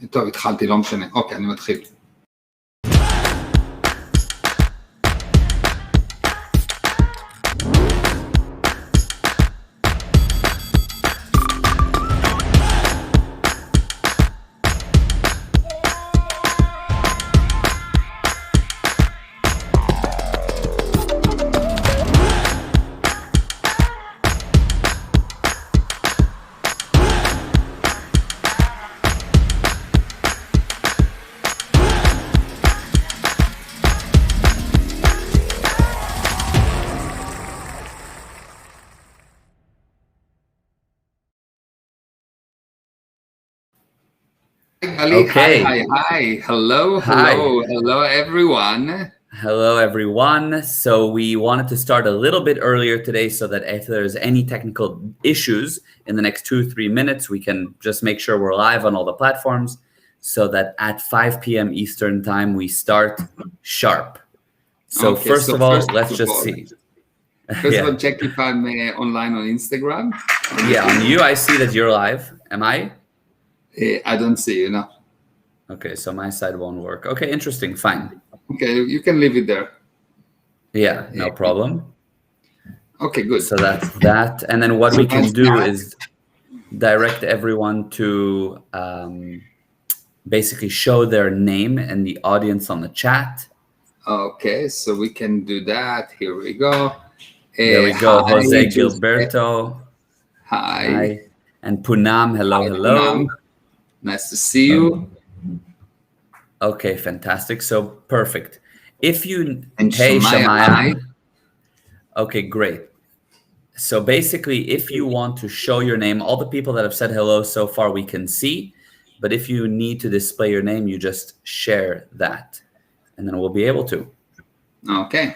טוב, התחלתי, לא משנה. אוקיי, אני מתחיל. Okay. Hi. Hello, everyone. Hello, everyone. So we wanted to start a little bit earlier today so that if there's any technical issues in the next 2-3 minutes, we can just make sure we're live on all the platforms so that at 5 p.m. Eastern time, we start sharp. So Okay, first of all, let's just see. First of all, check if I'm online on Instagram. Yeah, on you, I see that you're live. Am I? I don't see you now. Okay, so my side won't work. Okay, interesting. Fine. Okay, you can leave it there. Yeah, no problem. Okay, good. So that's that. And then what we can do is direct everyone to basically show their name and the audience on the chat. Okay, so we can do that. Here we go. There we go. Hi, Jose Gilberto. Hi. And Punam. Hello. Punam. Nice to see you. Okay, fantastic. So perfect. If you and hey Shamaya. Okay, great. So basically, if you want to show your name, all the people that have said hello so far we can see, but if you need to display your name, you just share that, and then we'll be able to. Okay.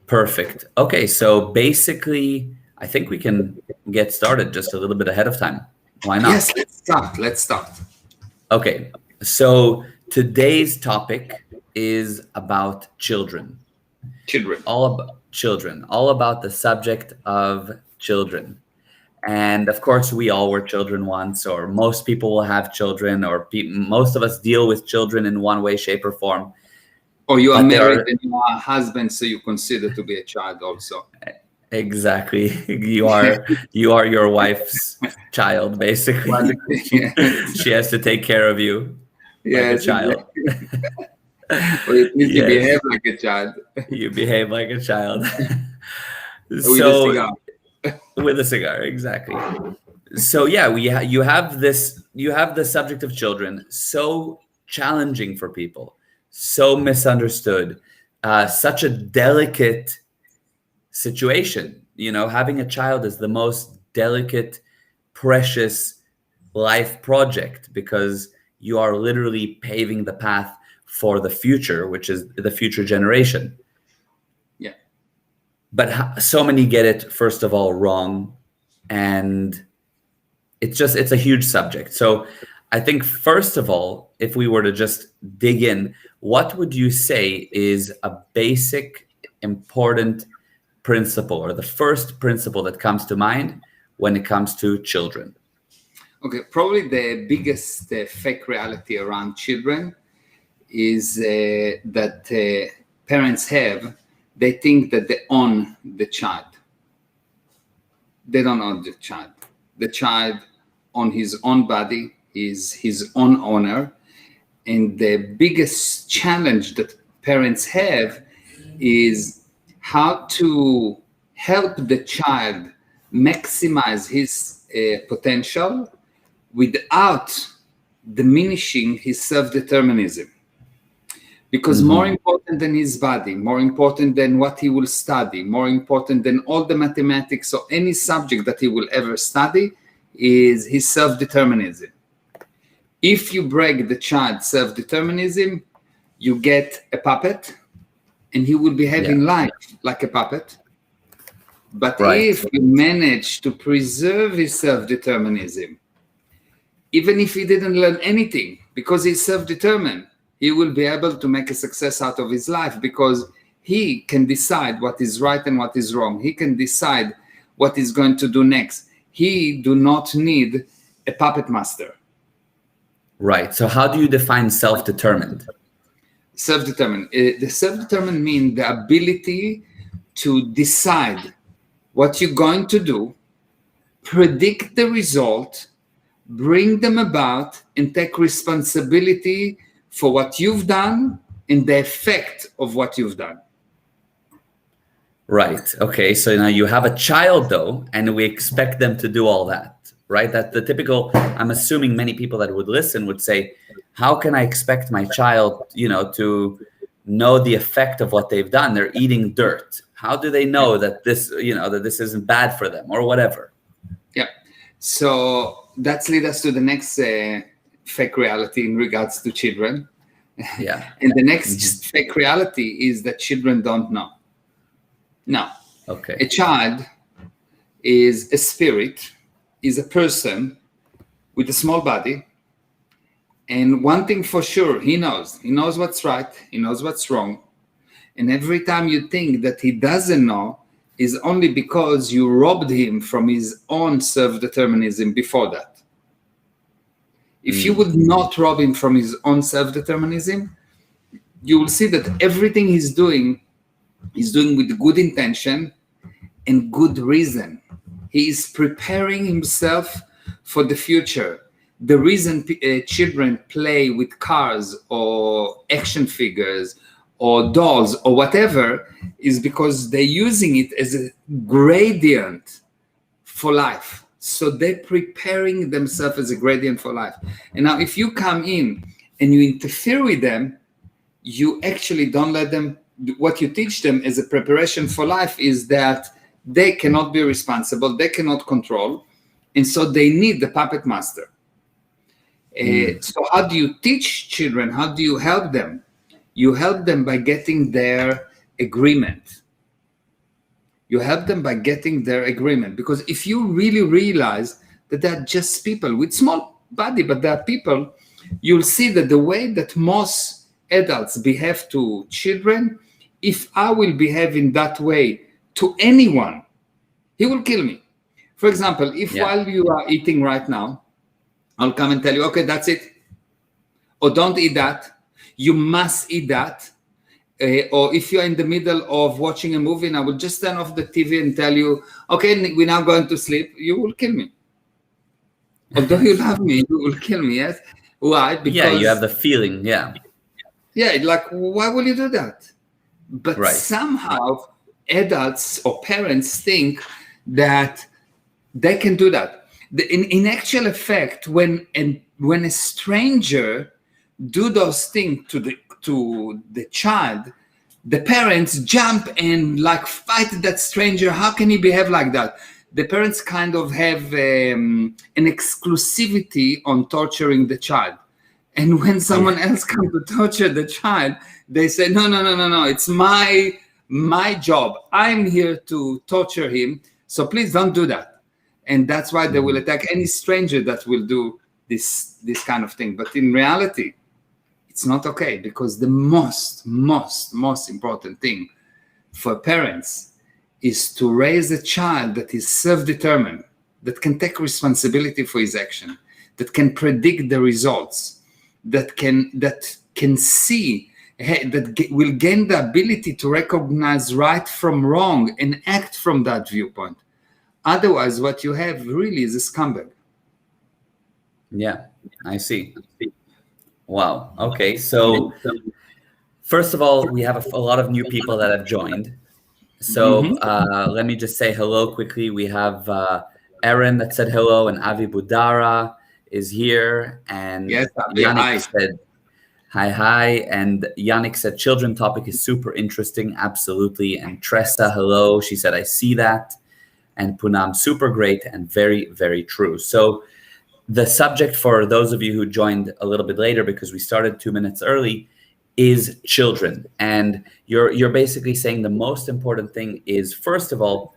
Perfect. Okay, so basically, I think we can get started just a little bit ahead of time. Why not? Yes, let's start. Okay, so today's topic is about children. All about the subject of children. And of course, we all were children once, or most people will have children, or most of us deal with children in one way, shape, or form. Or you are married and you are a husband, so you consider to be a child also. Exactly. You are your wife's child, basically. She has to take care of you like a child. Or at least you behave like a child. You behave like a child. With a cigar, exactly. So yeah, you have the subject of children, so challenging for people, so misunderstood, such a delicate situation. You know, having a child is the most delicate, precious life project because you are literally paving the path for the future, which is the future generation. Yeah. But so many get it, first of all, wrong. And it's a huge subject. So I think, first of all, if we were to just dig in, what would you say is a basic, important principle, or the first principle that comes to mind when it comes to children? Okay, probably the biggest fake reality around children is that parents have. They think that they own the child. They don't own the child. The child on his own body is his own owner. And the biggest challenge that parents have is how to help the child maximize his potential without diminishing his self-determinism. Because more important than his body, more important than what he will study, more important than all the mathematics or any subject that he will ever study is his self-determinism. If you break the child's self-determinism, you get a puppet and he will behave in life like a puppet. But if you manage to preserve his self-determinism, even if he didn't learn anything, because he's self-determined, he will be able to make a success out of his life because he can decide what is right and what is wrong. He can decide what he's going to do next. He do not need a puppet master. Right. So how do you define self-determined? Self-determined. The self-determined means the ability to decide what you're going to do, predict the result, bring them about, and take responsibility for what you've done and the effect of what you've done. Right. Okay. So now you have a child, though, and we expect them to do all that, right? That the typical, I'm assuming many people that would listen would say, how can I expect my child, to know the effect of what they've done? They're eating dirt. How do they know that this, that this isn't bad for them or whatever? Yeah. So that leads us to the next fake reality in regards to children. Yeah. And the next fake reality is that children don't know. No. Okay. A child is a spirit, is a person with a small body. And one thing for sure, he knows what's right, he knows what's wrong. And every time you think that he doesn't know is only because you robbed him from his own self-determinism before that. If you would not rob him from his own self-determinism, you will see that everything he's doing with good intention and good reason. He is preparing himself for the future. The reason children play with cars or action figures or dolls or whatever is because they're using it as a gradient for life. So they're preparing themselves as a gradient for life. And now if you come in and you interfere with them, you actually don't let them. What you teach them as a preparation for life is that they cannot be responsible, they cannot control, and so they need the puppet master. So how do you teach children? How do you help them? You help them by getting their agreement. You help them by getting their agreement. Because if you really realize that they're just people with small body, but they're people, you'll see that the way that most adults behave to children, if I will behave in that way to anyone, he will kill me. For example, if while you are eating right now, I'll come and tell you, okay, that's it. Or don't eat that. You must eat that. Or if you're in the middle of watching a movie and I will just turn off the TV and tell you, okay, we're now going to sleep, you will kill me. Although you love me, you will kill me, yes? Why? Because you have the feeling, Yeah, like, why will you do that? But somehow adults or parents think that they can do that. In actual effect, when a stranger do those things to the child, the parents jump and like fight that stranger. How can he behave like that? The parents kind of have an exclusivity on torturing the child. And when someone else comes to torture the child, they say, no, it's my job. I'm here to torture him. So please don't do that. And that's why they will attack any stranger that will do this kind of thing. But in reality, it's not okay, because the most important thing for parents is to raise a child that is self-determined, that can take responsibility for his action, that can predict the results, that can see, that will gain the ability to recognize right from wrong and act from that viewpoint. Otherwise, what you have really is a scumbag. Yeah, I see. Wow. Okay. So first of all, we have a lot of new people that have joined. So let me just say hello quickly. We have Aaron that said hello, and Avi Budara is here. And Yannick said hi. And Yannick said children topic is super interesting. Absolutely. And Tressa, hello. She said, I see that. And Poonam, super great and very, very true. So the subject for those of you who joined a little bit later, because we started 2 minutes early, is children. And you're basically saying the most important thing is, first of all,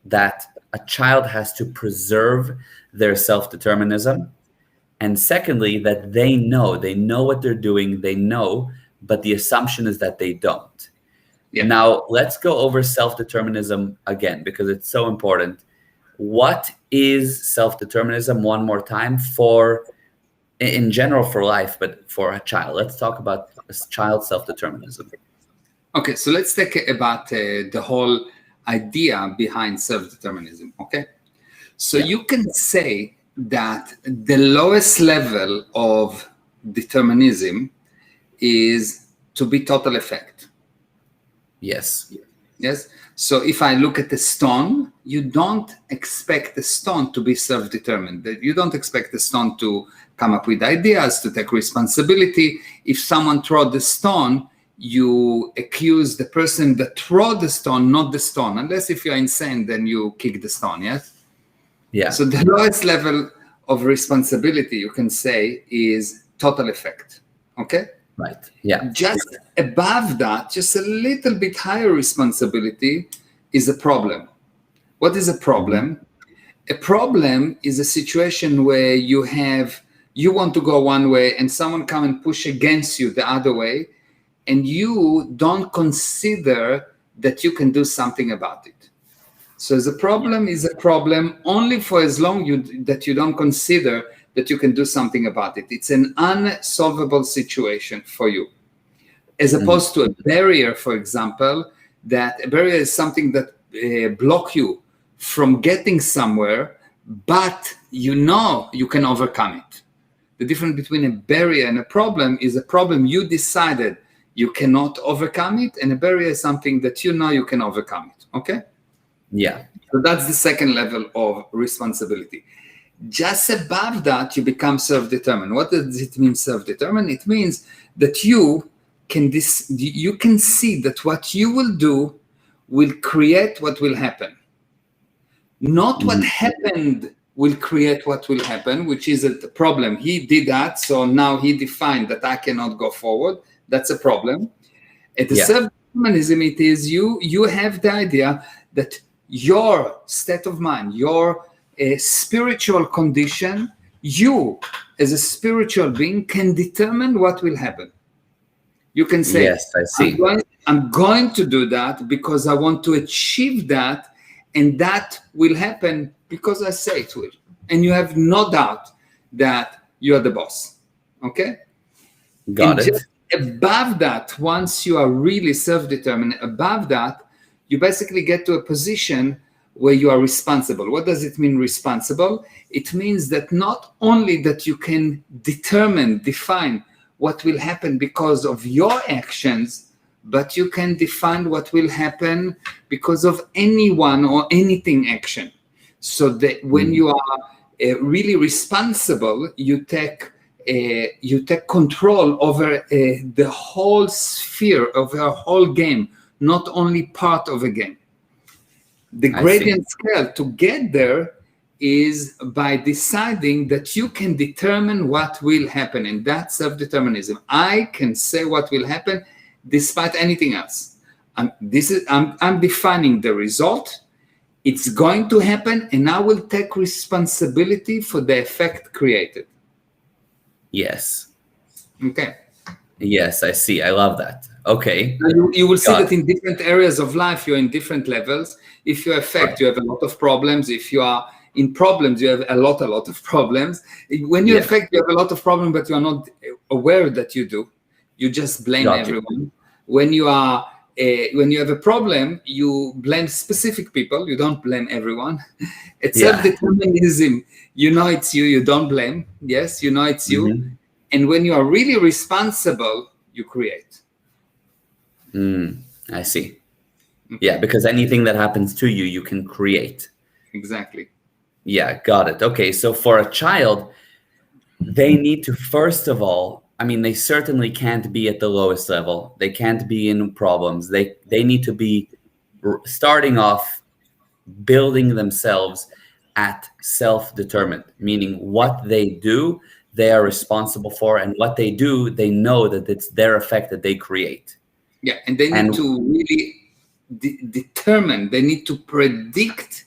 that a child has to preserve their self-determinism. And secondly, that they know what they're doing, but the assumption is that they don't. Yeah. Now, let's go over self-determinism again, because it's so important. What is self-determinism, one more time, for in general for life, but for a child. Let's talk about child self-determinism. Okay, so let's take about the whole idea behind self-determinism, okay? So you can say that the lowest level of determinism is to be total effect. Yes. Yes. So if I look at the stone, you don't expect the stone to be self-determined. You don't expect the stone to come up with ideas, to take responsibility. If someone throws the stone, you accuse the person that threw the stone, not the stone. Unless if you're insane, then you kick the stone, yes? Yeah. So the lowest level of responsibility, you can say, is total effect, okay? Right. Yeah. Just above that, just a little bit higher responsibility is a problem. What is a problem? Mm-hmm. A problem is a situation where you want to go one way and someone come and push against you the other way, and you don't consider that you can do something about it. So the problem is a problem only for as long that you don't consider that you can do something about it. It's an unsolvable situation for you. As opposed to a barrier, for example, that a barrier is something that block you from getting somewhere, but you know you can overcome it. The difference between a barrier and a problem is a problem you decided you cannot overcome it, and a barrier is something that you know you can overcome it, okay? Yeah. So that's the second level of responsibility. Just above that, you become self-determined. What does it mean, self-determined? It means that you can see that what you will do will create what will happen. Not what happened will create what will happen, which is a problem. He did that, so now he defined that I cannot go forward. That's a problem. At the self-determinism, it is you have the idea that your state of mind, your spiritual condition, you as a spiritual being can determine what will happen. You can say, yes, I see. I'm going to do that because I want to achieve that, and that will happen because I say it will. And you have no doubt that you are the boss. Okay? Got it. Above that, once you are really self-determined, above that, you basically get to a position where you are responsible. What does it mean, responsible? It means that not only that you can define what will happen because of your actions, but you can define what will happen because of anyone or anything action. So that when you are really responsible, you take control over the whole sphere of a whole game, not only part of a game. The gradient scale to get there is by deciding that you can determine what will happen, and that's self-determinism. I can say what will happen despite anything else. I'm defining the result. It's going to happen, and I will take responsibility for the effect created. Yes. Okay. Yes, I see. I love that. Okay. You will see that in different areas of life, you're in different levels. If you affect, you have a lot of problems. If you are in problems, you have a lot of problems. When you affect, you have a lot of problems, but you are not aware that you do. You just blame everyone. When you have a problem, you blame specific people. You don't blame everyone. It's self-determinism. You know it's you. You don't blame. Yes, you know it's you. And when you are really responsible, you create. I see. Okay. Yeah, because anything that happens to you, you can create. Exactly. Yeah, got it. Okay, so for a child, they need to, first of all, I mean, they certainly can't be at the lowest level. They can't be in problems. They need to be starting off building themselves at self-determined, meaning what they do, they are responsible for, and what they do, they know that it's their effect that they create. Yeah, and they need to really determine, they need to predict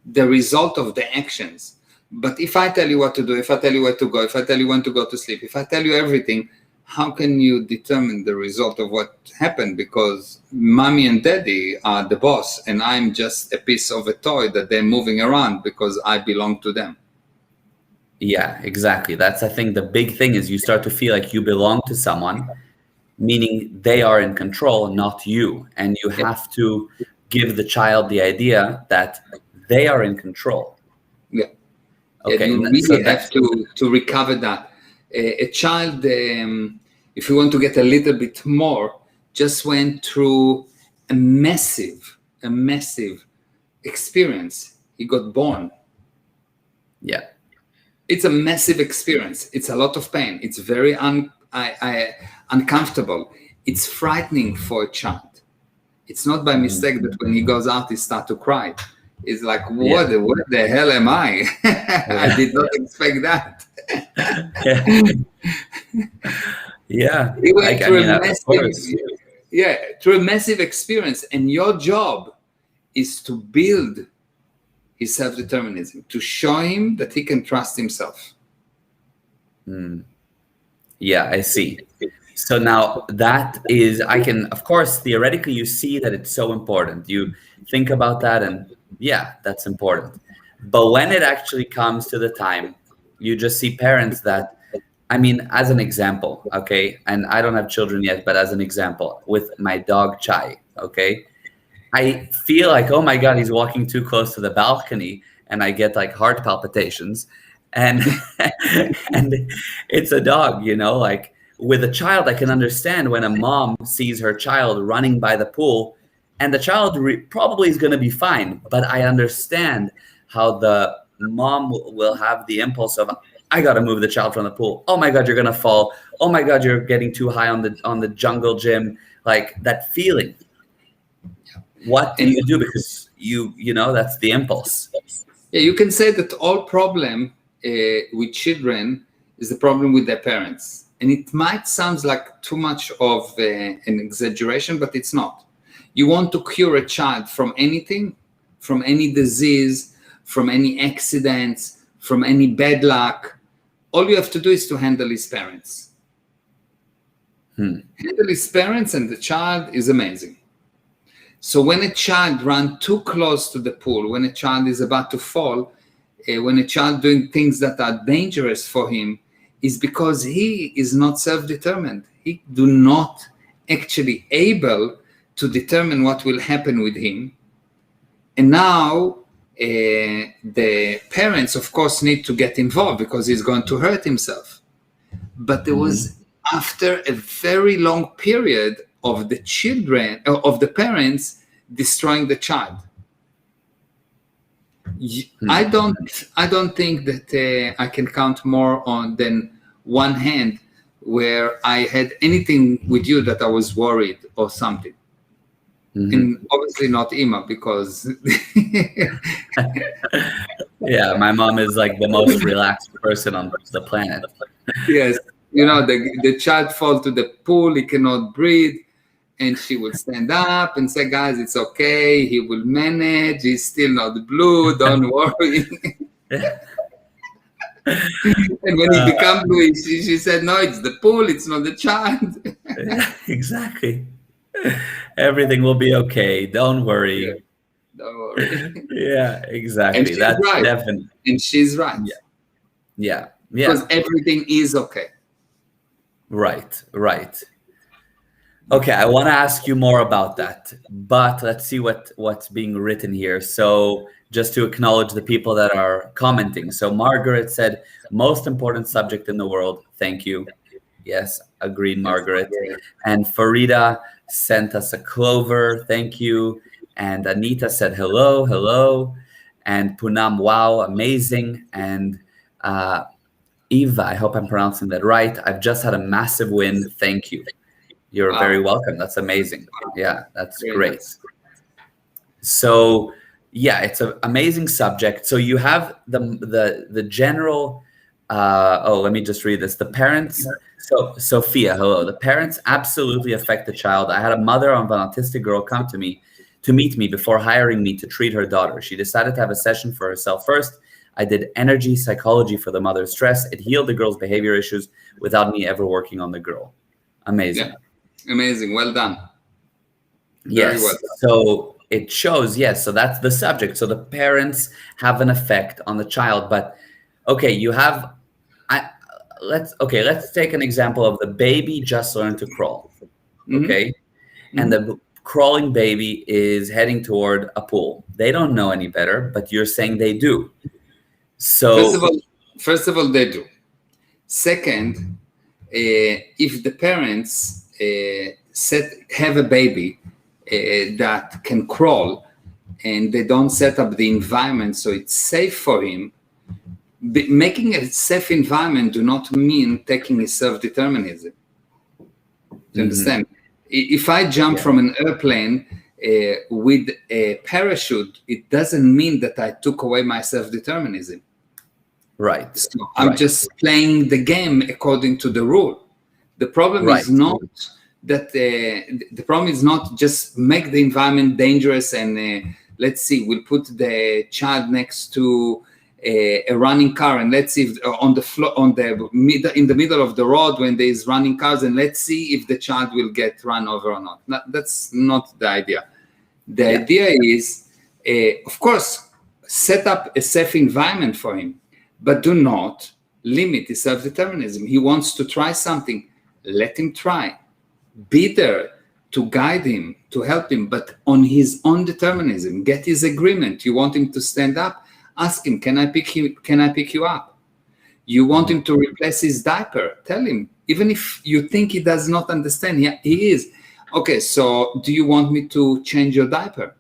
the result of the actions. But if I tell you what to do, if I tell you where to go, if I tell you when to go to sleep, if I tell you everything, how can you determine the result of what happened? Because mommy and daddy are the boss, and I'm just a piece of a toy that they're moving around because I belong to them. Yeah, exactly. That's, I think, the big thing is you start to feel like you belong to someone, meaning they are in control, not you. And you Yeah, have to give the child the idea that they are in control. yeah, yeah. Okay, You so really that, have to recover that. A child, if you want to get a little bit more, just went through a massive experience. He got born. yeah. It's a massive experience. It's a lot of pain. It's very uncomfortable. It's frightening for a child. It's not by Mhm. mistake that when he goes out, he starts to cry. It's like, Yeah. what the hell am I? I Yeah. did not expect that. Yeah. Yeah. He went I through mean, a of massive, course. yeah, through a massive experience, and your job is to build his self-determinism, to show him that he can trust himself. Mm. Yeah, I see. So now that is, I can, of course, theoretically, you see that it's so important. You think about that, and yeah, that's important. But when it actually comes to the time, you just see parents that, I mean, as an example, okay, and I don't have children yet, but as an example, with my dog Chai, okay, I feel like, oh my God, he's walking too close to the balcony, and I get like heart palpitations. And and it's a dog, like with a child, I can understand when a mom sees her child running by the pool, and the child probably is going to be fine. But I understand how the mom will have the impulse of, I got to move the child from the pool. Oh my God, you're going to fall. Oh my God, you're getting too high on the jungle gym. Like that feeling. What do And you do? Because that's the impulse. yeah, you can say that all problem with children is the problem with their parents. And it might sound like too much of an exaggeration, but it's not. You want to cure a child from anything, from any disease, from any accidents, from any bad luck. All you have to do is to handle his parents. Handle his parents, and the child is amazing. So when a child runs too close to the pool, when a child is about to fall, when a child doing things that are dangerous for him, is because he is not self-determined. He do not actually able to determine what will happen with him. And now the parents, of course, need to get involved because he's going to hurt himself. But there was, after a very long period of the children, of the parents destroying the child. I don't think that I can count more on than one hand where I had anything with you that I was worried or something. And obviously not Ima, because Yeah, my mom is like the most relaxed person on the planet. yes, the child fall to the pool, he cannot breathe, and she would stand up and say, guys, it's okay, he will manage, he's still not blue, don't worry. And when he became blue, she said, no, it's the pool, it's not the child. Exactly. Everything will be okay. Don't worry. Yeah, don't worry. Yeah, And exactly. she's That's right. definitely. And she's right. Yeah. Yeah. Because everything is okay. Right. Okay, I want to ask you more about that, but let's see what's being written here. So just to acknowledge the people that are commenting. So Margaret said, most important subject in the world. Thank you. Yes, agreed, Margaret. And Farida sent us a clover. Thank you. And Anita said, hello. And Punam, wow, amazing. And Eva, I hope I'm pronouncing that right. I've just had a massive win. Thank you. You're very welcome. That's amazing. Yeah, that's great. So yeah, it's an amazing subject. So you have the general. Let me just read this. The parents. So Sophia, hello. The parents absolutely affect the child. I had a mother of an autistic girl come to meet me before hiring me to treat her daughter. She decided to have a session for herself first. I did energy psychology for the mother's stress. It healed the girl's behavior issues without me ever working on the girl. Amazing. Yeah. Amazing. Well done. Yes. Very well done. So it shows, yes. So that's the subject. So the parents have an effect on the child. But okay, you have, I, let's take an example of the baby just learned to crawl. Mhm. Okay. And the crawling baby is heading toward a pool. They don't know any better, but you're saying they do. First of So, all, they do. Second, if the parents have a baby that can crawl, and they don't set up the environment so it's safe for him, making a safe environment do not mean taking his self-determinism. Do you understand? If I jump from an airplane with a parachute, it doesn't mean that I took away my self-determinism. right. So I'm just playing the game according to the rule. The problem is not that the problem is not just make the environment dangerous and let's see, we'll put the child next to a running car and let's see if on the floor, in the middle of the road when there is running cars, and let's see if the child will get run over or not. That's not the idea. The idea is, of course, set up a safe environment for him, but do not limit his self-determinism. He wants to try something, let him try. Be there to guide him, to help him, but on his own determinism. Get his agreement. You want him to stand up? Ask him, can I pick you up? You want him to replace his diaper? Tell him, even if you think he does not understand, he is. Okay, so do you want me to change your diaper?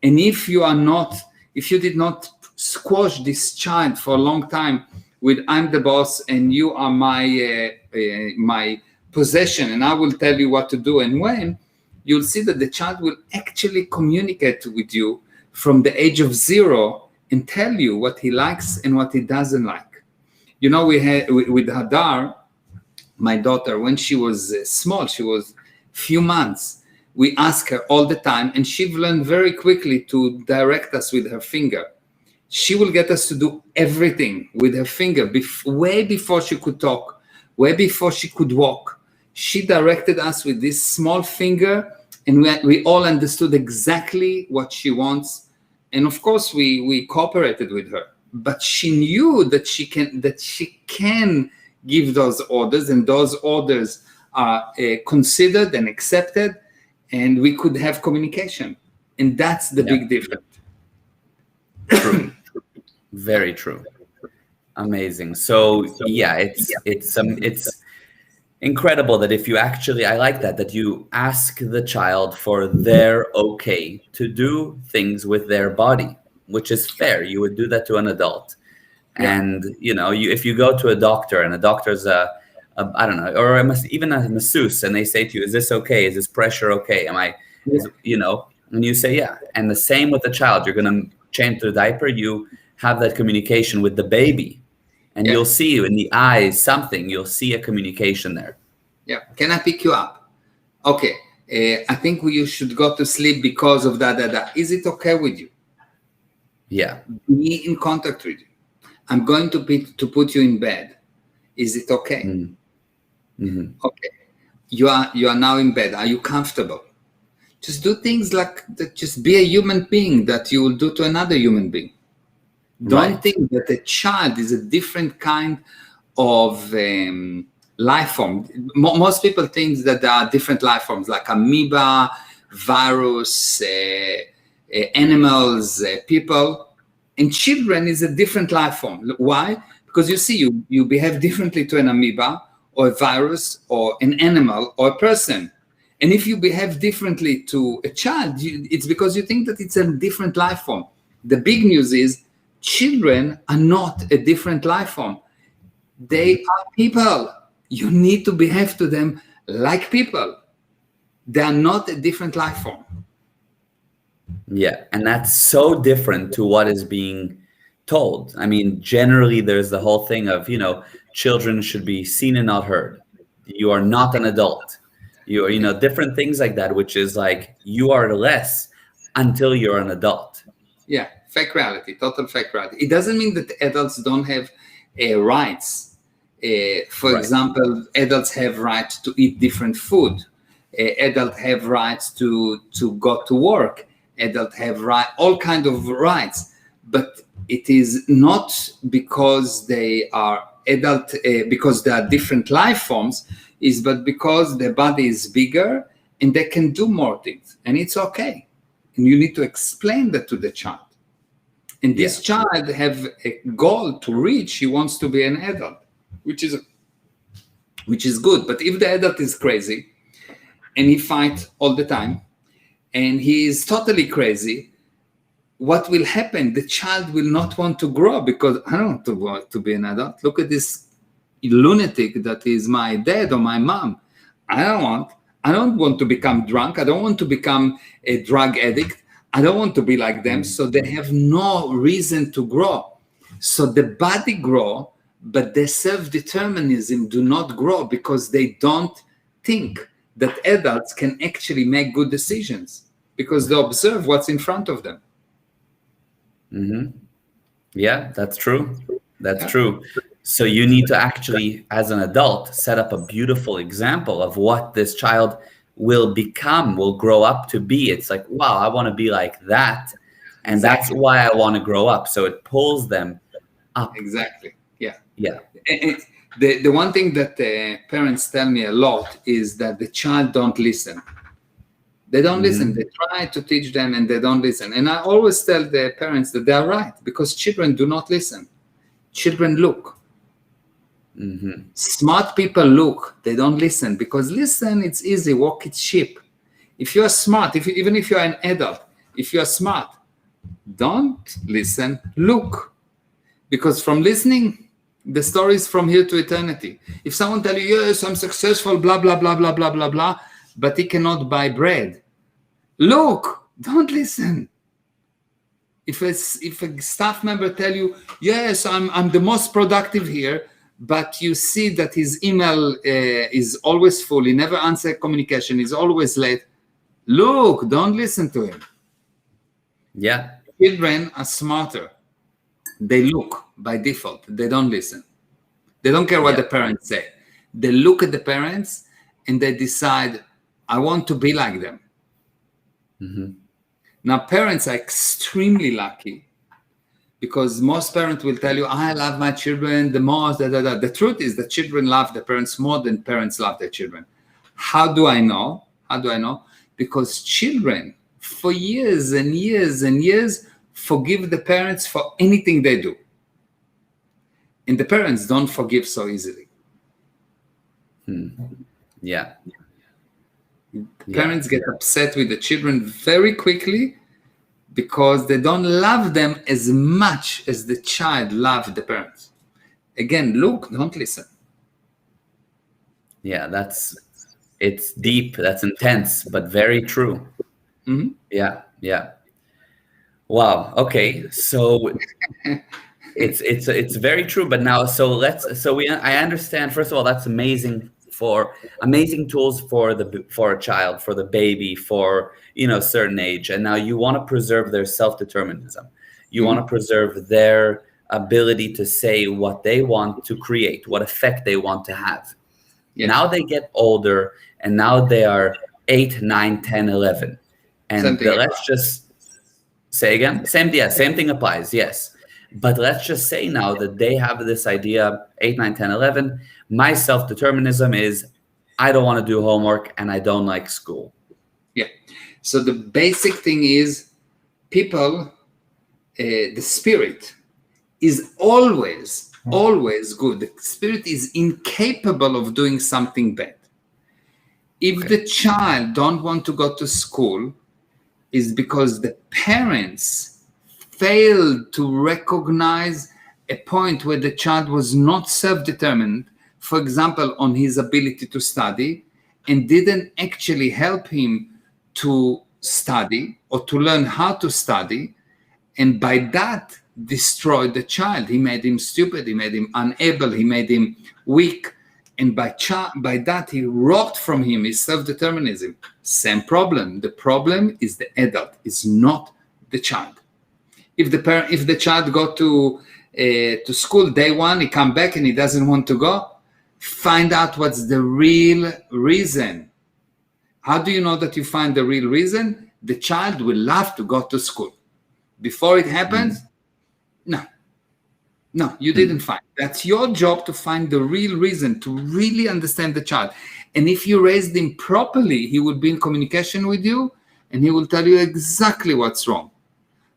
And if you did not squash this child for a long time with I'm the boss and you are my possession and I will tell you what to do and when, you'll see that the child will actually communicate with you from the age of 0 and tell you what he likes and what he doesn't like. You know, we had with Hadar, my daughter, when she was small, she was few months, we ask her all the time, and she learned very quickly to direct us with her finger. She will get us to do everything with her finger way before she could talk, way before she could walk. She directed us with this small finger, and we all understood exactly what she wants. And of course, we cooperated with her. But she knew that she can give those orders, and those orders are considered and accepted, and we could have communication. And that's the big difference. True. Very true. Amazing. So yeah, it's incredible that if you actually, I like that you ask the child for their okay to do things with their body, which is fair. You would do that to an adult. And if you go to a doctor and a doctor's I don't know, or even a masseuse, and they say to you, is this okay? Is this pressure okay? And you say, yeah. And the same with the child. You're going to change the diaper. You have that communication with the baby, and you'll see in the eyes you'll see a communication there. Yeah. Can I pick you up? Okay. I think you should go to sleep because of that. Is it okay with you? Yeah. Be in contact with you. I'm going to put you in bed. Is it okay? Mm-hmm. Okay. You are now in bed. Are you comfortable? Just do things like that. Just be a human being that you will do to another human being. Don't think that a child is a different kind of life form. Most people think that there are different life forms like amoeba, virus, animals, people. And children is a different life form. Why? Because you behave differently to an amoeba or a virus or an animal or a person. And if you behave differently to a child, it's because you think that it's a different life form. The big news is children are not a different life form. They are people. You need to behave to them like people. They are not a different life form. Yeah, and that's so different to what is being told. I mean, generally, there's the whole thing of, children should be seen and not heard. You are not an adult. You are, different things like that, which is like you are less until you're an adult. Yeah, fake reality, total fake reality. It doesn't mean that adults don't have rights. For example, adults have rights to eat different food. Adults have rights to go to work. Adults have all kinds of rights. But it is not because they are adult, because they are different life forms, but because their body is bigger and they can do more things, and it's okay. And you need to explain that to the child. And this child have a goal to reach. He wants to be an adult, which is good. But if the adult is crazy and he fights all the time and he is totally crazy, what will happen? The child will not want to grow, because I don't want to be an adult. Look at this lunatic that is my dad or my mom. I don't want to become drunk. I don't want to become a drug addict. I don't want to be like them. So they have no reason to grow. So the body grow, but the self-determinism do not grow, because they don't think that adults can actually make good decisions, because they observe what's in front of them. Mm-hmm. Yeah, that's true. That's true. So you need to actually, as an adult, set up a beautiful example of what this child will become, will grow up to be. It's like, wow, I want to be like that. And that's why I want to grow up. So it pulls them up. Exactly. Yeah. Yeah. And the one thing that parents tell me a lot is that the child don't listen. They don't listen. They try to teach them and they don't listen. And I always tell the parents that they are right, because children do not listen. Children look. Smart people look. They don't listen, because listen, it's easy. Walk, it's cheap. If you are smart, even if you are an adult, if you are smart, don't listen, look. Because from listening, the story is from here to eternity. If someone tell you, yes, I'm successful, blah, blah, blah, blah, blah, blah, blah, but he cannot buy bread, look, don't listen. If a staff member tell you, yes, I'm the most productive here, but you see that his email is always full, he never answers communication, he's always late, look, don't listen to him. Yeah. Children are smarter. They look by default. They don't listen. They don't care what the parents say. They look at the parents and they decide, I want to be like them. Now, parents are extremely lucky, because most parents will tell you, I love my children the most. The truth is that children love their parents more than parents love their children. How do I know? Because children, for years and years and years, forgive the parents for anything they do. And the parents don't forgive so easily. Yeah. Parents get upset with the children very quickly, because they don't love them as much as the child loved the parents. Again, look, don't listen. Yeah, it's deep, that's intense, but very true. Yeah. Wow. Okay. So it's very true. But now, I understand. First of all, that's amazing tools for a child, for the baby, for certain age. And now you want to preserve their self-determinism. You want to preserve their ability to say what they want to create, what effect they want to have. Yeah. Now they get older, and now they are 8, 9, 10, 11. And let's just say again, same thing applies, yes. But let's just say now that they have this idea, 8, 9, 10, 11, my self-determinism is, I don't want to do homework and I don't like school. Yeah. So the basic thing is, people, the spirit is always good. The spirit is incapable of doing something bad. If the child don't want to go to school, is because the parents failed to recognize a point where the child was not self-determined, for example, on his ability to study, and didn't actually help him to study or to learn how to study, and by that destroyed the child. He made him stupid, he made him unable, he made him weak, and by that he robbed from him his self-determinism. Same problem. The problem is the adult, it's not the child. If the child go to school day one, he come back and he doesn't want to go, find out what's the real reason. How do you know that you find the real reason? The child will love to go to school. Before it happens, No, no, you didn't find. That's your job to find the real reason, to really understand the child. And if you raised him properly, he would be in communication with you and he will tell you exactly what's wrong.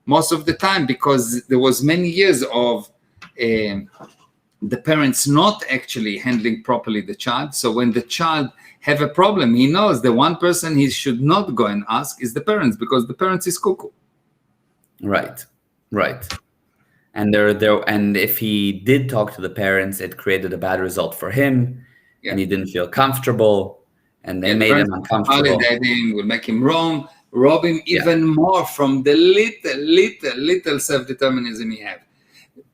Most of the time, because there was many years of the parents not actually handling properly the child. So when the child have a problem, he knows the one person he should not go and ask is the parents, because the parents is cuckoo. Right. And and if he did talk to the parents, it created a bad result for him, and he didn't feel comfortable, and they made him uncomfortable. Validate him, will make him wrong, rob him even more from the little self-determinism he have.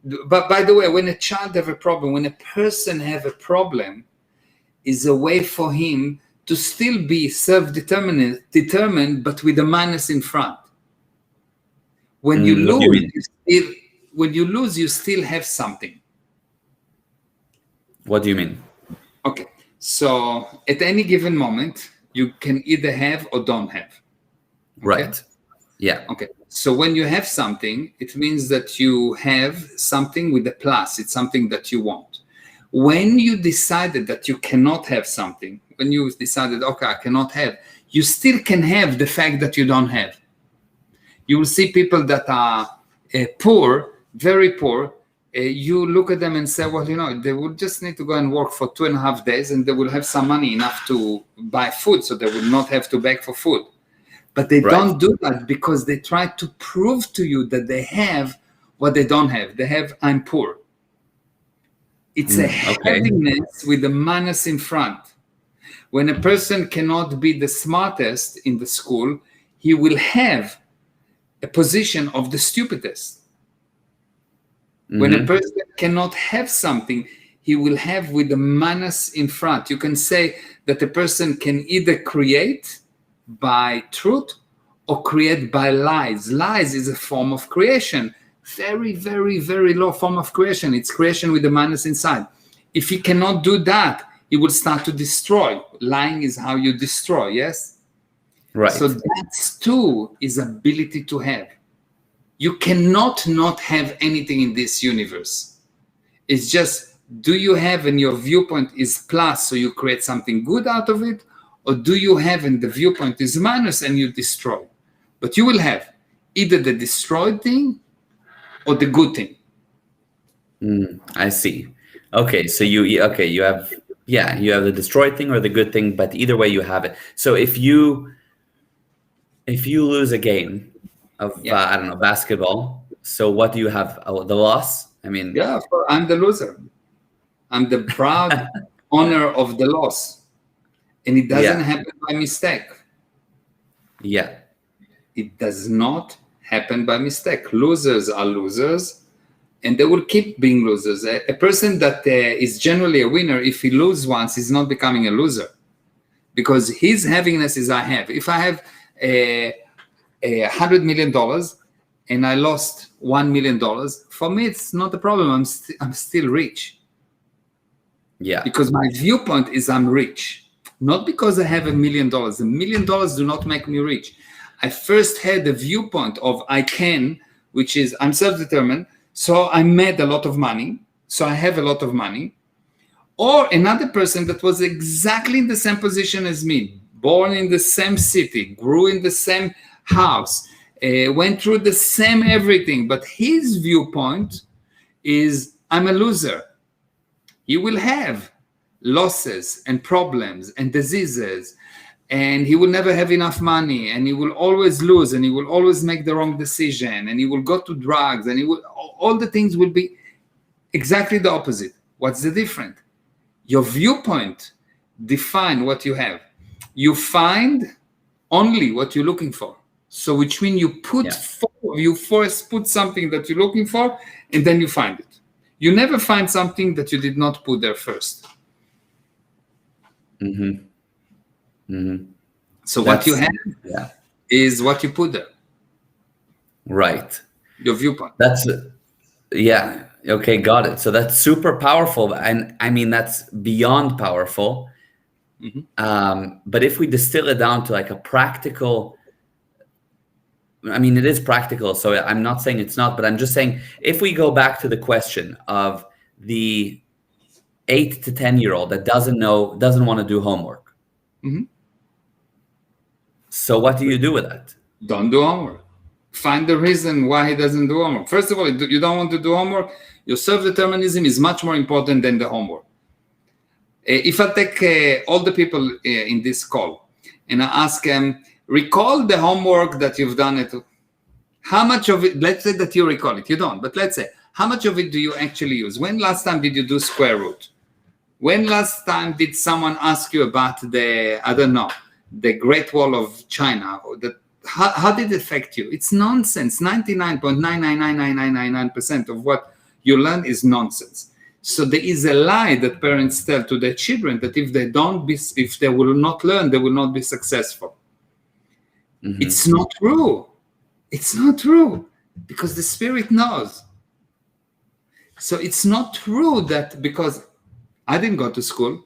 But by the way, when a child have a problem, when a person have a problem, is a way for him to still be determined, but with a minus in front. When you lose, you still have something. What do you mean? Okay, so at any given moment, you can either have or don't have. Okay? Right. Yeah. Okay. So when you have something, it means that you have something with a plus. It's something that you want. When you decided that you cannot have something, when you decided, okay, I cannot have, you still can have the fact that you don't have. You will see people that are poor, very poor. You look at them and say, well, they will just need to go and work for 2.5 days and they will have some money enough to buy food, so they will not have to beg for food. But they don't do that because they try to prove to you that they have what they don't have. They have, I'm poor. It's a heaviness with a minus in front. When a person cannot be the smartest in the school, he will have a position of the stupidest. When a person cannot have something, he will have with a minus in front. You can say that a person can either create by truth or create by lies. Lies is a form of creation. Very, very, very low form of creation. It's creation with a minus inside. If he cannot do that, he will start to destroy. Lying is how you destroy, yes? Right. So that too is ability to have. You cannot not have anything in this universe. It's just, do you have and your viewpoint is plus, so you create something good out of it, or do you have and the viewpoint is minus and you destroy? But you will have either the destroyed thing or the good thing. I see. Okay, so you have the destroyed thing or the good thing, but either way you have it. So if you lose a game of I don't know, basketball, so what do you have? The loss? I mean, I'm the loser. I'm the proud owner of the loss, and it doesn't happen by mistake. Yeah, it does not happen by mistake. Losers are losers, and they will keep being losers. A person that is generally a winner, if he loses once, he's not becoming a loser, because his happiness is I have. If I have $100 million and I lost $1 million, for me it's not a problem. I'm still rich. Yeah. Because my viewpoint is I'm rich, not because I have $1 million. $1 million do not make me rich. I first had the viewpoint of I can, which is I'm self-determined, so I made a lot of money, so I have a lot of money. Or another person that was exactly in the same position as me, born in the same city, grew in the same house, went through the same everything, but his viewpoint is I'm a loser. He will have losses and problems and diseases, and he will never have enough money, and he will always lose, and he will always make the wrong decision, and he will go to drugs, and all the things will be exactly the opposite. What's the difference? Your viewpoint define what you have. You find only what you're looking for. So which means you first put something that you're looking for, and then you find it. You never find something that you did not put there first. So what you have is what you put there. Right. Your viewpoint. Okay, got it. So that's super powerful. And I mean, that's beyond powerful. But if we distill it down to like a practical I mean, it is practical, so I'm not saying it's not, but I'm just saying if we go back to the question of the 8 to 10-year-old that doesn't want to do homework. Mhm. So what do you do with that? Don't do homework. Find the reason why he doesn't do homework. First of all, you don't want to do homework. Your self-determinism is much more important than the homework. If I take all the people in this call and I ask them, recall the homework that you've done it. How much of it, let's say that you recall it, you don't, but let's say, how much of it do you actually use? When last time did you do square root? When last time did someone ask you about the, I don't know, the Great Wall of China? Or how did it affect you? It's nonsense. 99.9999999% of what you learn is nonsense. So there is a lie that parents tell to their children that if they will not learn, they will not be successful. Mm-hmm. It's not true. It's not true because the Spirit knows. So it's not true that because I didn't go to school,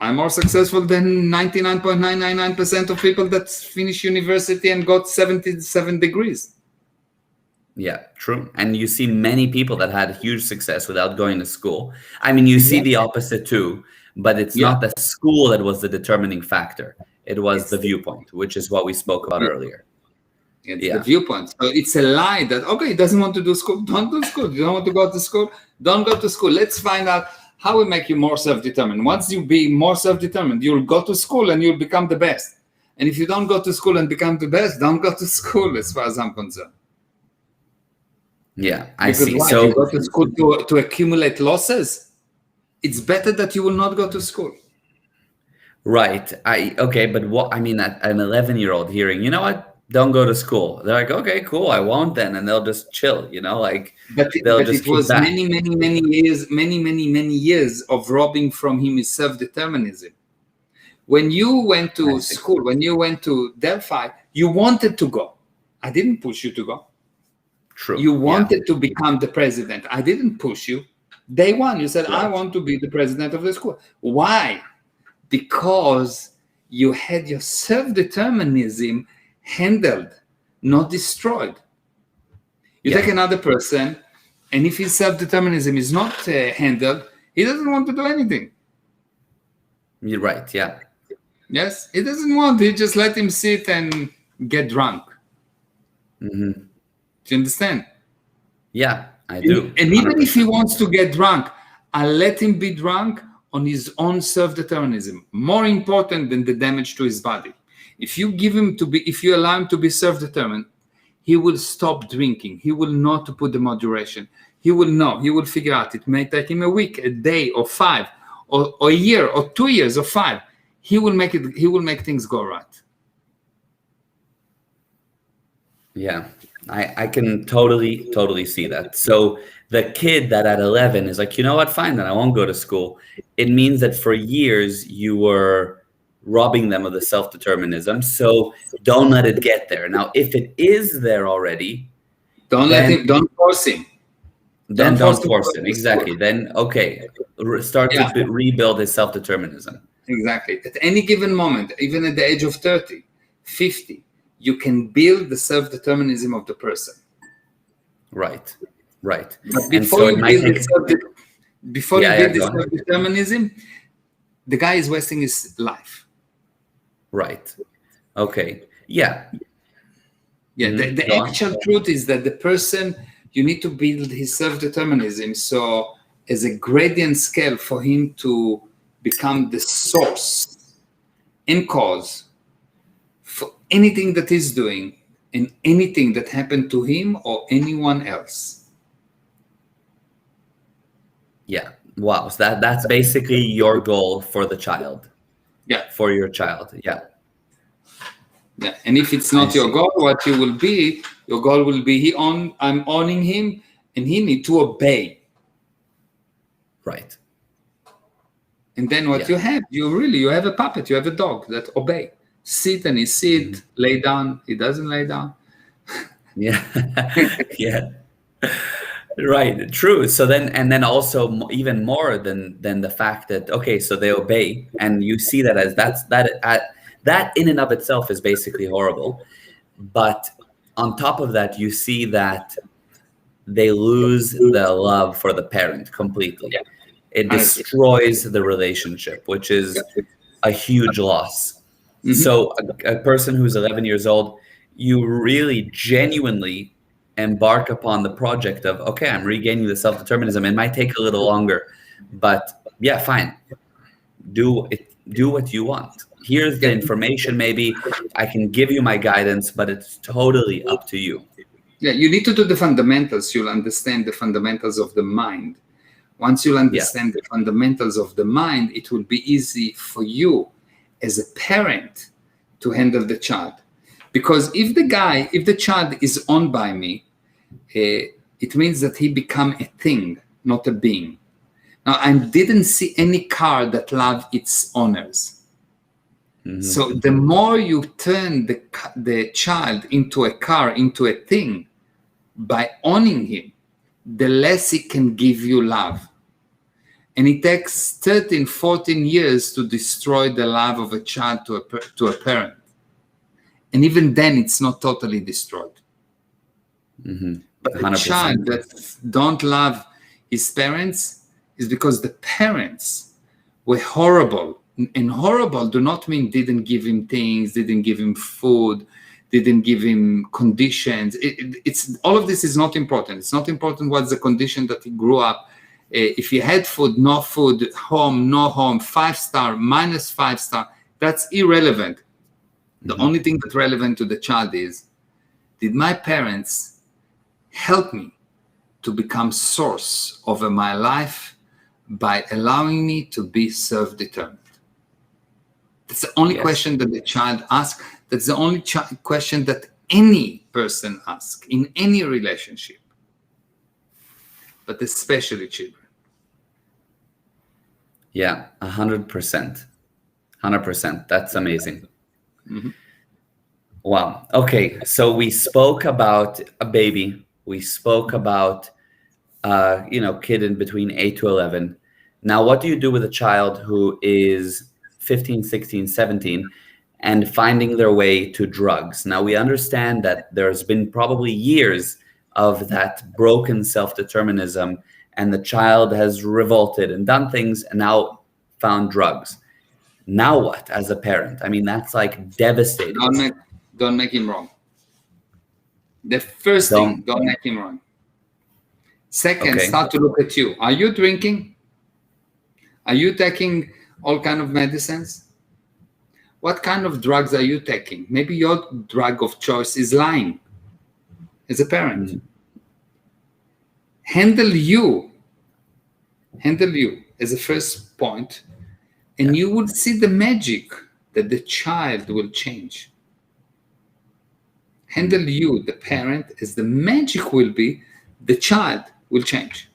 I'm more successful than 99.999% of people that finish university and got 77 degrees. Yeah, true. And you see many people that had huge success without going to school. I mean, you see the opposite too, but it's not the school that was the determining factor. It was the viewpoint, which is what we spoke about earlier. It's the viewpoint. So it's a lie that, okay, he doesn't want to do school. Don't do school. You don't want to go to school? Don't go to school. Let's find out how we make you more self-determined. Once you be more self-determined, you'll go to school and you'll become the best. And if you don't go to school and become the best, don't go to school as far as I'm concerned. Yeah, I see. Why? So you go to school to accumulate losses. It's better that you will not go to school. Right. Okay, but what I mean, an 11-year-old hearing, you know what? Don't go to school. They're like, okay, cool, I won't then, and they'll just chill, like. But it was many years of robbing from him his self-determinism. When you went to school, when you went to Delphi, you wanted to go. I didn't push you to go. True. You wanted to become the president. I didn't push you. Day one, you said, I want to be the president of the school. Why? Because you had your self-determinism handled, not destroyed. You take another person, and if his self-determinism is not handled, he doesn't want to do anything. You're right, yeah. Yes, he doesn't want. He just let him sit and get drunk. Mm-hmm. Do you understand? Yeah, I do. And even if he wants to get drunk, I'll let him be drunk on his own self-determinism, more important than the damage to his body. If you allow him to be self-determined, he will stop drinking. He will know to put the moderation. He will know. He will figure out. It may take him a week, a day, or 5, or a year, or 2 years, or 5. He will make it. He will make things go right. Yeah, I can totally see that. So the kid that at 11 is like, you know what, fine, then I won't go to school. It means that for years you were robbing them of the self-determinism. So don't let it get there. Now, if it is there already, don't force him. Then don't force him. Exactly. Then, okay, start to rebuild his self-determinism. Exactly. At any given moment, even at the age of 30, 50, you can build the self-determinism of the person. Right. But before you build this self-determinism, the guy is wasting his life. Right. Okay. Yeah. The actual truth is that the person, you need to build his self-determinism. So as a gradient scale for him to become the source and cause for anything that he's doing and anything that happened to him or anyone else. Yeah. Wow. So that's basically your goal for the child. Yeah. For your child. Yeah. Yeah. And if it's not your goal, what you will be, your goal will be I'm owning him and he need to obey. Right. And then what you have, you have a puppet, you have a dog that obey. Sit and he sit, lay down, he doesn't lay down. Yeah. Yeah. Right. True. So then also even more than the fact that, okay, so they obey, and you see that as that in and of itself is basically horrible. But on top of that, you see that they lose the love for the parent completely. It destroys the relationship, which is a huge loss. So a person who's 11 years old, you really genuinely embark upon the project of, okay, I'm regaining the self-determinism. It might take a little longer, but yeah, fine. Do what you want. Here's the information. Maybe I can give you my guidance, but it's totally up to you. Yeah, you need to do the fundamentals. You'll understand the fundamentals of the mind. Once you'll understand the fundamentals of the mind, it will be easy for you as a parent to handle the child. Because if the child is owned by me, it means that he become a thing, not a being. Now, I didn't see any car that loved its owners. So the more you turn the child into a car, into a thing, by owning him, the less he can give you love. And it takes 13, 14 years to destroy the love of a child to a parent. And even then, it's not totally destroyed. But the 100%. child that don't love his parents is because the parents were horrible. And horrible do not mean didn't give him things, didn't give him food, didn't give him conditions. It's all of this is not important. It's not important what's the condition that he grew up. If he had food, no food, home, no home, 5-star, -5-star, that's irrelevant. The only thing that's relevant to the child is, did my parents help me to become source over my life by allowing me to be self-determined? That's the only question that the child asks. That's the only question that any person asks in any relationship, but especially children. Yeah, 100%. 100%. That's amazing. Wow. Okay, so we spoke about a baby. We spoke about, kid in between 8 to 11. Now, what do you do with a child who is 15, 16, 17 and finding their way to drugs? Now, we understand that there's been probably years of that broken self-determinism, and the child has revolted and done things and now found drugs. Now what as a parent? I mean, that's like devastating. Don't make him wrong. The first thing, don't make him wrong. Second, start to look at you. Are you drinking? Are you taking all kind of medicines? What kind of drugs are you taking? Maybe your drug of choice is lying as a parent. Handle you as a first point, and you will see the magic that the child will change. Handle you, the parent, as the magic will be, the child will change.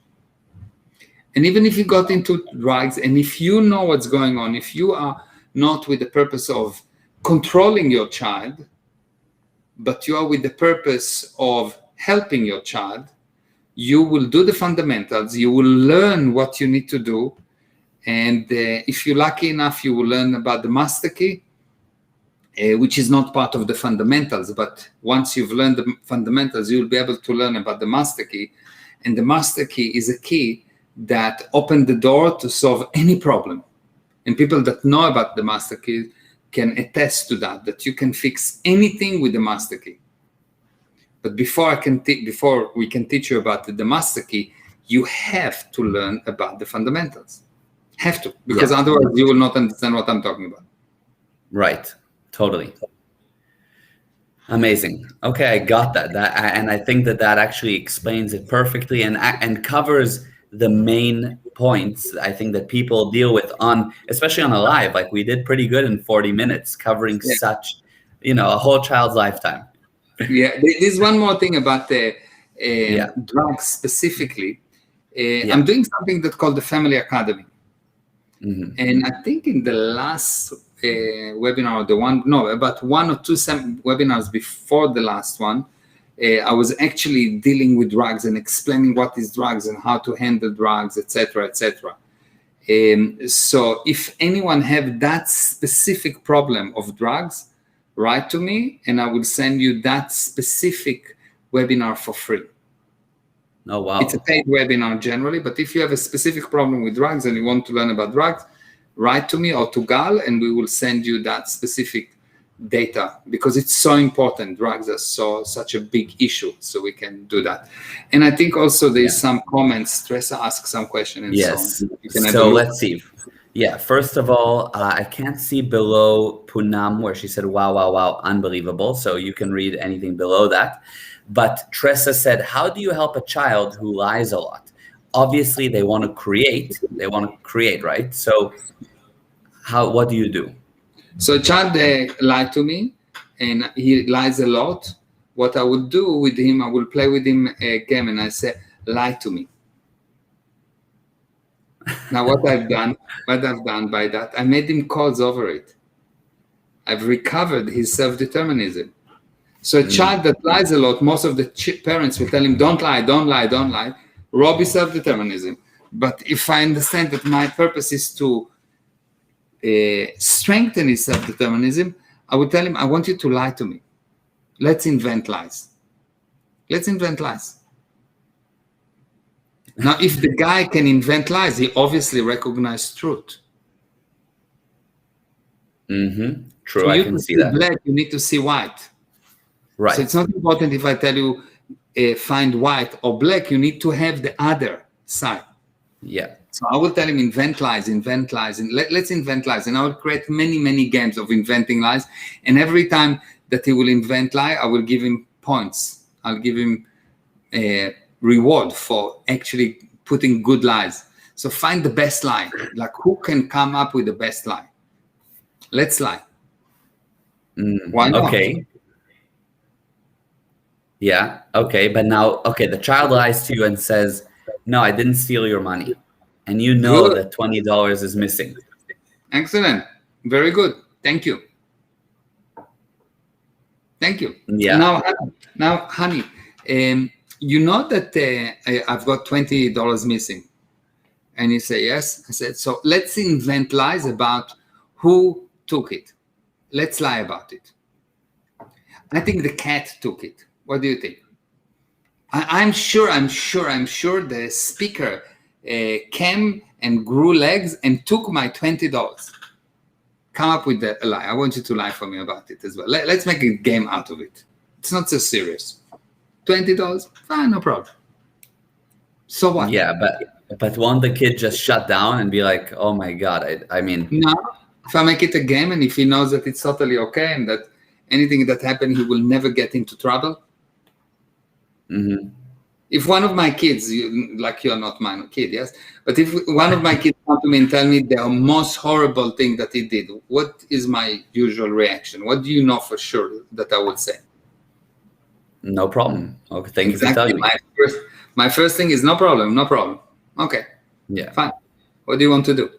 And even if you got into drugs, and if you know what's going on, if you are not with the purpose of controlling your child, but you are with the purpose of helping your child, you will do the fundamentals, you will learn what you need to do, and if you're lucky enough, you will learn about the master key, which is not part of the fundamentals, but once you've learned the fundamentals, you'll be able to learn about the master key. And the master key is a key that opens the door to solve any problem. And people that know about the master key can attest to that you can fix anything with the master key. But before we can teach you about the master key, you have to learn about the fundamentals. Have to, because otherwise you will not understand what I'm talking about. Right. Totally. Amazing. Okay, I got that. And I think that actually explains it perfectly and covers the main points I think that people deal with especially on a live. Like we did pretty good in 40 minutes covering such, a whole child's lifetime. There's one more thing about the drugs specifically. I'm doing something that's called the Family Academy. And I think in the last webinar, about 1 or 2 webinars before the last one, I was actually dealing with drugs and explaining what is drugs and how to handle drugs, etc., etc. So if anyone have that specific problem of drugs, write to me, and I will send you that specific webinar for free. Oh, wow. It's a paid webinar generally, but if you have a specific problem with drugs and you want to learn about drugs, write to me or to Gal, and we will send you that specific data, because it's so important. Drugs are such a big issue, so we can do that. And I think also there's some comments. Teresa asked some question and so on. So let's see. Yeah, first of all, I can't see below Punam where she said, wow, wow, wow, unbelievable. So you can read anything below that. But Teresa said, how do you help a child who lies a lot? Obviously, they want to create, right? So what do you do? So a child lied to me, and he lies a lot. What I would do with him, I will play with him a game, and I say, lie to me. Now, what I've done by that, I made him cause over it. I've recovered his self-determinism. So a child that lies a lot, most of the parents will tell him, don't lie, don't lie, don't lie. Rob his self-determinism. But if I understand that my purpose is to strengthen his self-determinism, I would tell him, I want you to lie to me. Let's invent lies. Let's invent lies. Now, if the guy can invent lies, he obviously recognizes truth. Mm-hmm. True, For I you can to see that. Black, you need to see white. Right. So it's not important if I tell you find white or black, you need to have the other side. Yeah. So I will tell him invent lies, and let's invent lies. And I will create many, many games of inventing lies. And every time that he will invent lie, I will give him points. I'll give him a reward for actually putting good lies. So find the best lie. Like, who can come up with the best lie? Let's lie. Why not? Okay. Yeah. Okay. But now, the child lies to you and says, no, I didn't steal your money. And you know Good. that $20 is missing. Excellent. Very good. Thank you. Thank you. Yeah. Now, honey, you know that I've got $20 missing. And you say, yes. I said, so let's invent lies about who took it. Let's lie about it. I think the cat took it. What do you think? I'm sure the speaker came and grew legs and took my $20. Come up with a lie. I want you to lie for me about it as well. Let's make a game out of it. It's not so serious. $20, fine, no problem. So what? Yeah, but won't the kid just shut down and be like, oh my God, I mean. No, if I make it a game and if he knows that it's totally okay and that anything that happened, he will never get into trouble. Mm-hmm. If one of my kids, you're not my kid, yes? But if one of my kids come to me and tell me the most horrible thing that he did, what is my usual reaction? What do you know for sure that I would say? No problem. Okay, thank you for telling me. My first thing is no problem. Okay. Yeah. Fine. What do you want to do?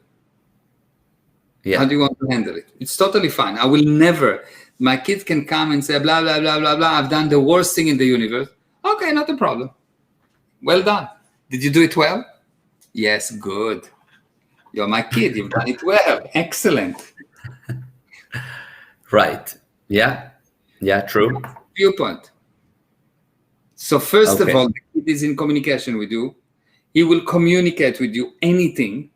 Yeah. How do you want to handle it? It's totally fine. I will never, my kids can come and say, blah, blah, blah, blah, blah. I've done the worst thing in the universe. Okay, not a problem. Well done. Did you do it well? Yes, good. You're my kid. You've done it well. Excellent. Right. Yeah. Yeah, true. Viewpoint. So first of all, the kid is in communication with you. He will communicate with you anything.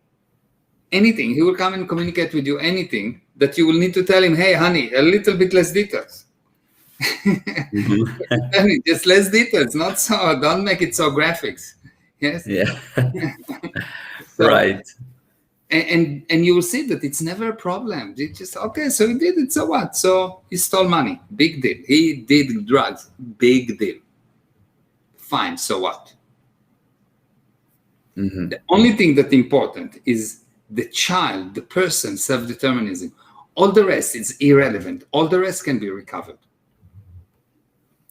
He will come and communicate with you anything that you will need to tell him, hey, honey, a little bit less details. Mm-hmm. Just less details, not so, don't make it so graphics. Yes. Yeah. So, right. And you will see that it's never a problem. It's just, okay, so he did it, so what? So he stole money, big deal. He did drugs, big deal. Fine, so what? Mm-hmm. The only thing that's important is the child, the person, self-determinism. All the rest is irrelevant. All the rest can be recovered.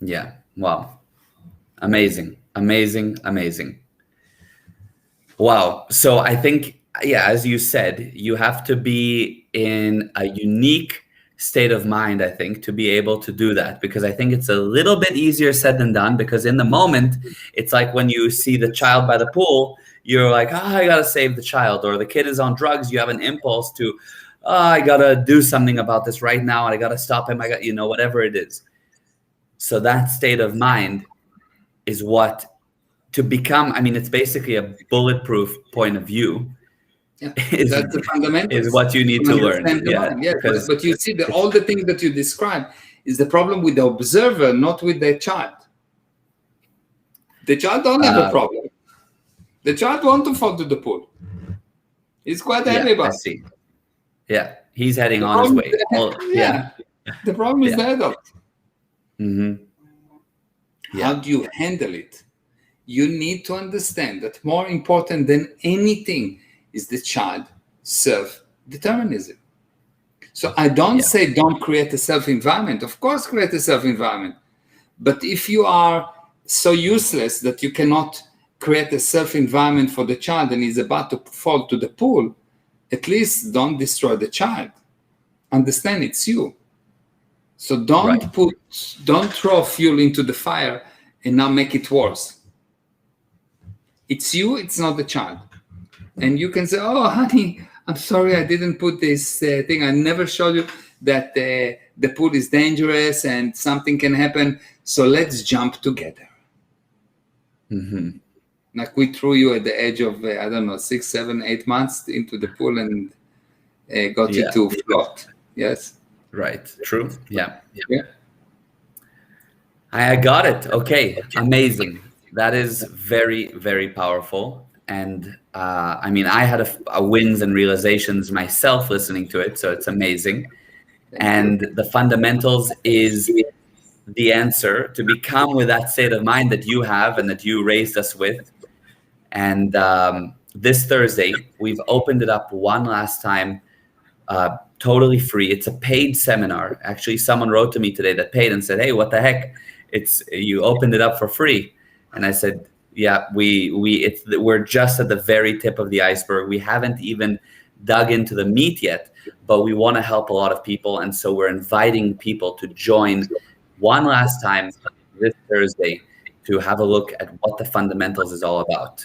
Yeah. Wow. Amazing. Wow. So I think, as you said, you have to be in a unique state of mind, I think, to be able to do that, because I think it's a little bit easier said than done, because in the moment, it's like when you see the child by the pool, you're like, I got to save the child, or the kid is on drugs. You have an impulse to, oh, I gotta do something about this right now, and I gotta stop him. I got, whatever it is. So that state of mind is what to become. I mean, it's basically a bulletproof point of view. Yeah, that's the fundamentals. Is what you need to learn. Yeah, yeah. But you see, all the things that you describe is the problem with the observer, not with the child. The child don't have a problem. The child wants to fall to the pool. He's quite happy about it. I see. Yeah, he's heading on his way. The problem is the adult. Mm-hmm. Yeah. How do you handle it? You need to understand that more important than anything is the child self-determinism. So I don't say don't create a self-environment. Of course, create a self-environment. But if you are so useless that you cannot create a self-environment for the child and he's about to fall to the pool, at least don't destroy the child. Understand it's you. So don't throw fuel into the fire and now make it worse. It's you, it's not the child. And you can say, oh, honey, I'm sorry I didn't put this thing. I never showed you that the pool is dangerous and something can happen. So let's jump together. Mm-hmm. Like we threw you at the age of, 6, 7, 8 months into the pool and got you to float. Yes? Right. True. Yeah. I got it. Okay. Amazing. That is very, very powerful. And I mean, I had a wins and realizations myself listening to it. So it's amazing. And the fundamentals is the answer to become with that state of mind that you have and that you raised us with. And this Thursday, we've opened it up one last time, totally free. It's a paid seminar. Actually, someone wrote to me today that paid and said, hey, what the heck? You opened it up for free. And I said, yeah, we're just at the very tip of the iceberg. We haven't even dug into the meat yet, but we want to help a lot of people. And so we're inviting people to join one last time this Thursday to have a look at what the fundamentals is all about.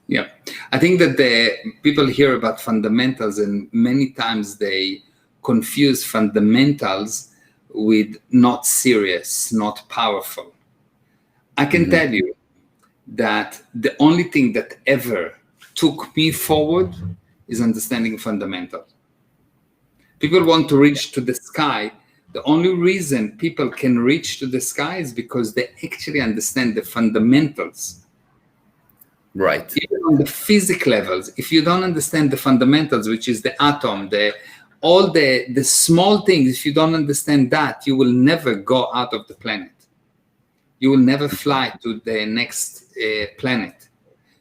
Yeah, I think that the people hear about fundamentals and many times they confuse fundamentals with not serious, not powerful. I can tell you that the only thing that ever took me forward is understanding fundamentals. People want to reach to the sky. The only reason people can reach to the sky is because they actually understand the fundamentals. Right. Even on the physics levels, if you don't understand the fundamentals, which is the atom, all the small things, if you don't understand that, you will never go out of the planet. You will never fly to the next planet.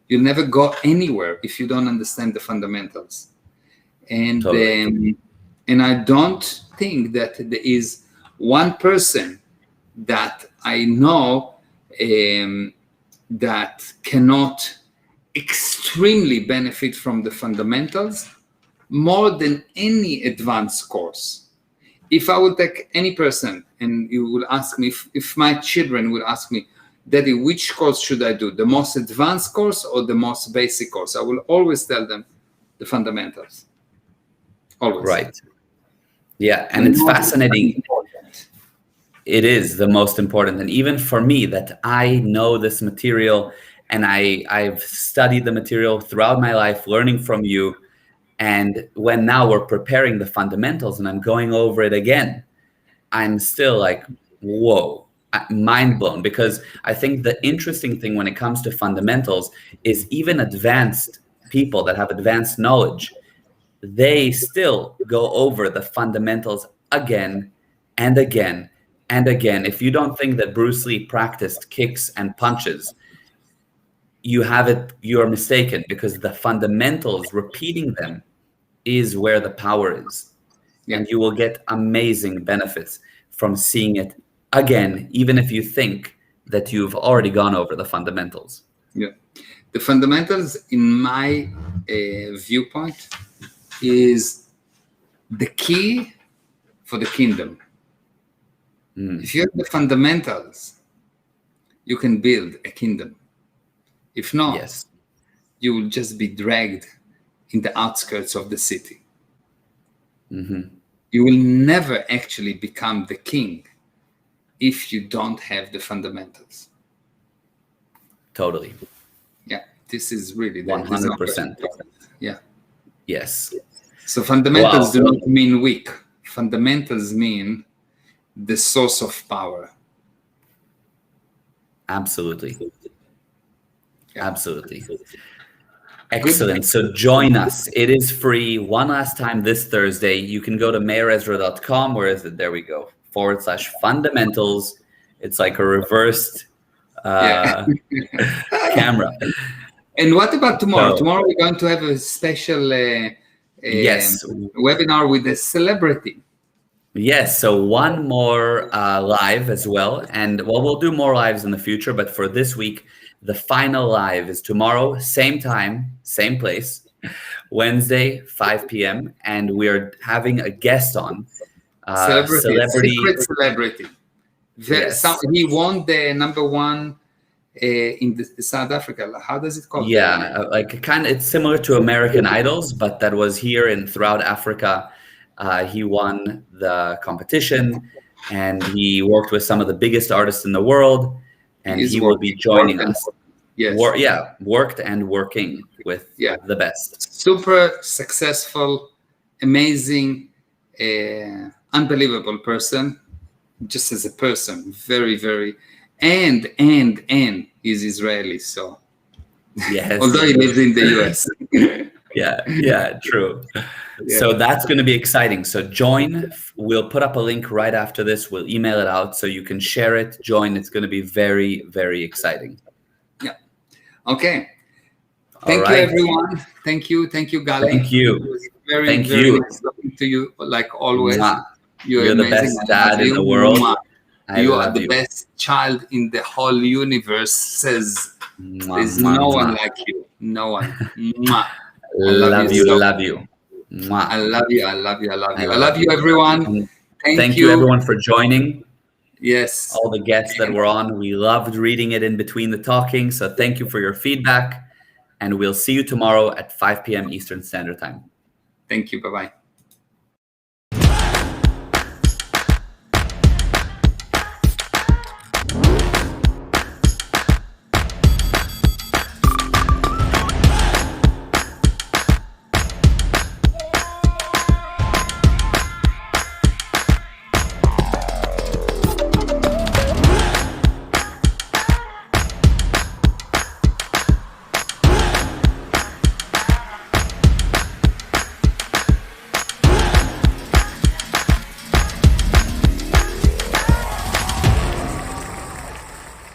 You'll never go anywhere if you don't understand the fundamentals. And totally. And I don't think that there is one person that I know that cannot extremely benefit from the fundamentals more than any advanced course. If I would take any person and you will ask me, if my children will ask me, Daddy, which course should I do? The most advanced course or the most basic course? I will always tell them the fundamentals. Always. Right. Yeah, and it's fascinating. It is the most important. And even for me, that I know this material and I've studied the material throughout my life, learning from you. And when now we're preparing the fundamentals and I'm going over it again, I'm still like, whoa, mind blown. Because I think the interesting thing when it comes to fundamentals is even advanced people that have advanced knowledge, they still go over the fundamentals again and again and again. If you don't think that Bruce Lee practiced kicks and punches, you're mistaken, because the fundamentals, repeating them, is where the power is. Yeah. And you will get amazing benefits from seeing it again, even if you think that you've already gone over the fundamentals. Yeah. The fundamentals, in my viewpoint, is the key for the kingdom. If you have the fundamentals, you can build a kingdom. If not, yes, you will just be dragged in the outskirts of the city. You will never actually become the king if you don't have the fundamentals. Totally. Yeah, this is really 100%. Yeah. Yes. So fundamentals do not mean weak. Fundamentals mean the source of power. Absolutely. Yeah. Absolutely. Excellent. So join us. It is free. One last time this Thursday. You can go to meirezra.com. Where is it? There we go. /fundamentals. It's like a reversed camera. And what about tomorrow? So, Tomorrow we're going to have a special yes, webinar with a celebrity. Yes, so one more live as well. And well, we'll do more lives in the future, but for this week, the final live is tomorrow, same time, same place, Wednesday, 5 p.m. And we're having a guest on. Celebrity. Secret celebrity. Yes. He won the #1 in South Africa. How does it call? Yeah, like it's similar to American Idols, but that was here and throughout Africa. He won the competition, and he worked with some of the biggest artists in the world, and he will be joining us. Yes. Worked and working with the best. Super successful, amazing, unbelievable person, just as a person, very, very, and he's Israeli, so yes. Although he lives in the US. Yeah, true. Yeah. So that's going to be exciting. So join. We'll put up a link right after this. We'll email it out so you can share it. Join. It's going to be very, very exciting. Yeah. Okay. Thank you, everyone. Thank you, Gal. Thank you. It was very nice talking to you, like always. You're the best dad in the world. You are the best child in the whole universe. There's no one like you. No one. Love you. Love you. I love you. I love you. I love you. I love you, everyone. Thank you, everyone, for joining. Yes. All the guests that were on. We loved reading it in between the talking. So thank you for your feedback. And we'll see you tomorrow at 5 p.m. Eastern Standard Time. Thank you. Bye-bye.